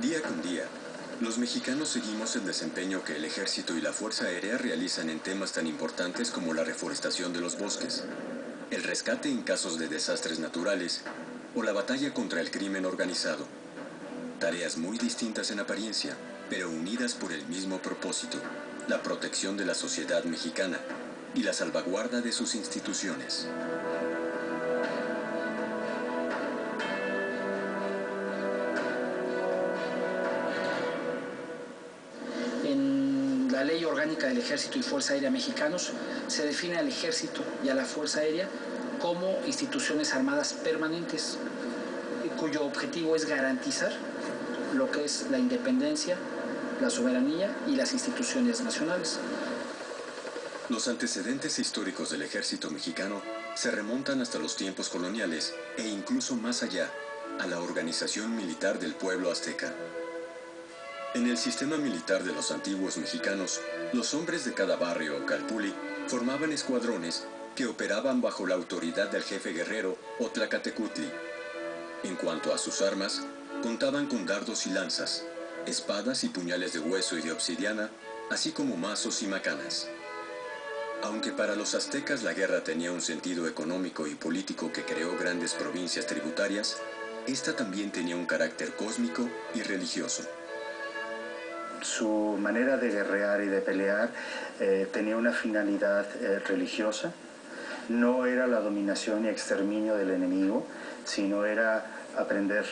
Día con día, los mexicanos seguimos el desempeño que el Ejército y la Fuerza Aérea realizan en temas tan importantes como la reforestación de los bosques, el rescate en casos de desastres naturales o la batalla contra el crimen organizado. Tareas muy distintas en apariencia, pero unidas por el mismo propósito, la protección de la sociedad mexicana y la salvaguarda de sus instituciones. En la Ley Orgánica del Ejército y Fuerza Aérea Mexicanos se define al Ejército y a la Fuerza Aérea como instituciones armadas permanentes, cuyo objetivo es garantizar lo que es la independencia, la soberanía y las instituciones nacionales. Los antecedentes históricos del ejército mexicano se remontan hasta los tiempos coloniales e incluso más allá, a la organización militar del pueblo azteca. En el sistema militar de los antiguos mexicanos, los hombres de cada barrio o calpulli formaban escuadrones que operaban bajo la autoridad del jefe guerrero o tlacatecutli. En cuanto a sus armas, contaban con dardos y lanzas, espadas y puñales de hueso y de obsidiana, así como mazos y macanas. Aunque para los aztecas la guerra tenía un sentido económico y político que creó grandes provincias tributarias, esta también tenía un carácter cósmico y religioso. Su manera de guerrear y de pelear tenía una finalidad religiosa. No era la dominación y exterminio del enemigo, sino era aprender,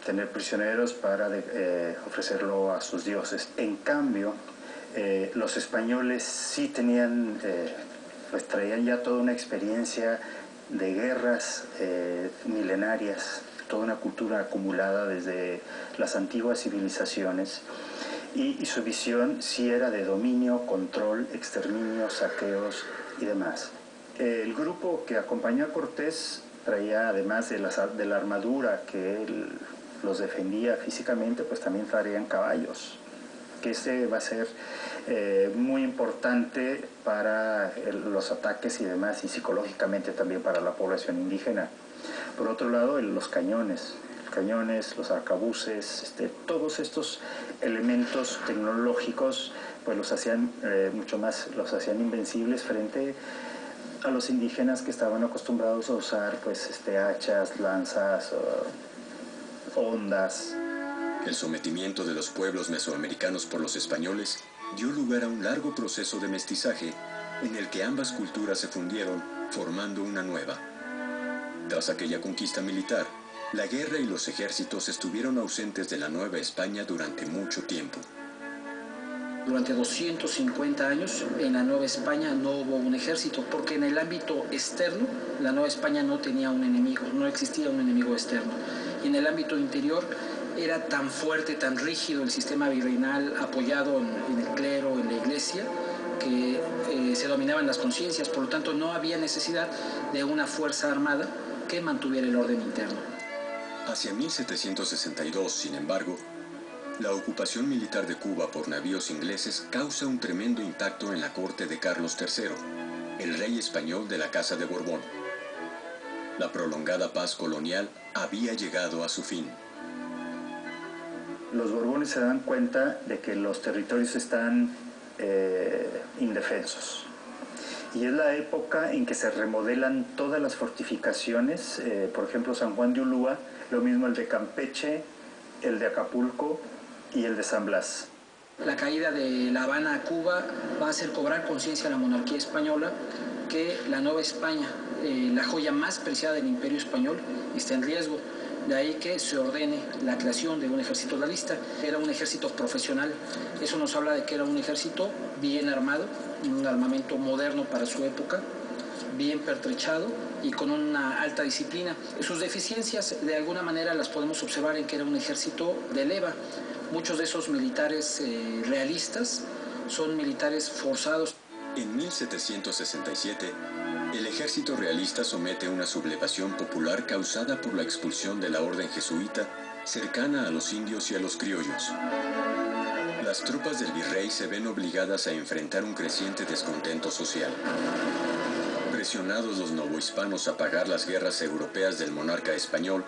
tener prisioneros para ofrecerlo a sus dioses. En cambio, los españoles sí tenían, pues traían ya toda una experiencia de guerras milenarias, toda una cultura acumulada desde las antiguas civilizaciones, y su visión sí era de dominio, control, exterminio, saqueos y demás. El grupo que acompañó a Cortés traía, además de la armadura que los defendía físicamente, pues también traían caballos, que este va a ser muy importante para los ataques y demás, y psicológicamente también para la población indígena. Por otro lado, los cañones, los arcabuces, todos estos elementos tecnológicos pues los hacían los hacían invencibles frente a los indígenas que estaban acostumbrados a usar pues hachas, lanzas, hondas. El sometimiento de los pueblos mesoamericanos por los españoles dio lugar a un largo proceso de mestizaje en el que ambas culturas se fundieron, formando una nueva. Tras aquella conquista militar, la guerra y los ejércitos estuvieron ausentes de la Nueva España durante mucho tiempo. Durante 250 años en la Nueva España no hubo un ejército, porque en el ámbito externo la Nueva España no tenía un enemigo, no existía un enemigo externo. Y en el ámbito interior era tan fuerte, tan rígido el sistema virreinal apoyado en el clero, en la iglesia, que se dominaban las conciencias, por lo tanto no había necesidad de una fuerza armada que mantuviera el orden interno. Hacia 1762, sin embargo, la ocupación militar de Cuba por navíos ingleses causa un tremendo impacto en la corte de Carlos III, el rey español de la Casa de Borbón. La prolongada paz colonial había llegado a su fin. Los Borbones se dan cuenta de que los territorios están indefensos. Y es la época en que se remodelan todas las fortificaciones, por ejemplo San Juan de Ulúa, lo mismo el de Campeche, el de Acapulco y el de San Blas. La caída de La Habana a Cuba va a hacer cobrar conciencia a la monarquía española que la Nueva España, la joya más preciada del Imperio Español, está en riesgo. De ahí que se ordene la creación de un ejército realista. Era un ejército profesional. Eso nos habla de que era un ejército bien armado, un armamento moderno para su época, bien pertrechado y con una alta disciplina. Sus deficiencias de alguna manera las podemos observar en que era un ejército de leva. Muchos de esos militares realistas son militares forzados. En 1767, el ejército realista somete una sublevación popular causada por la expulsión de la orden jesuita cercana a los indios y a los criollos. Las tropas del virrey se ven obligadas a enfrentar un creciente descontento social. Presionados los novohispanos a pagar las guerras europeas del monarca español,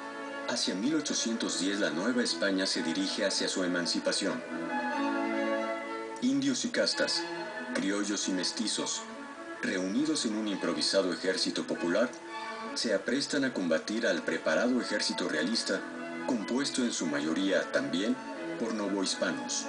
Hacia 1810 la Nueva España se dirige hacia su emancipación. Indios y castas, criollos y mestizos, reunidos en un improvisado ejército popular, se aprestan a combatir al preparado ejército realista, compuesto en su mayoría también por novohispanos.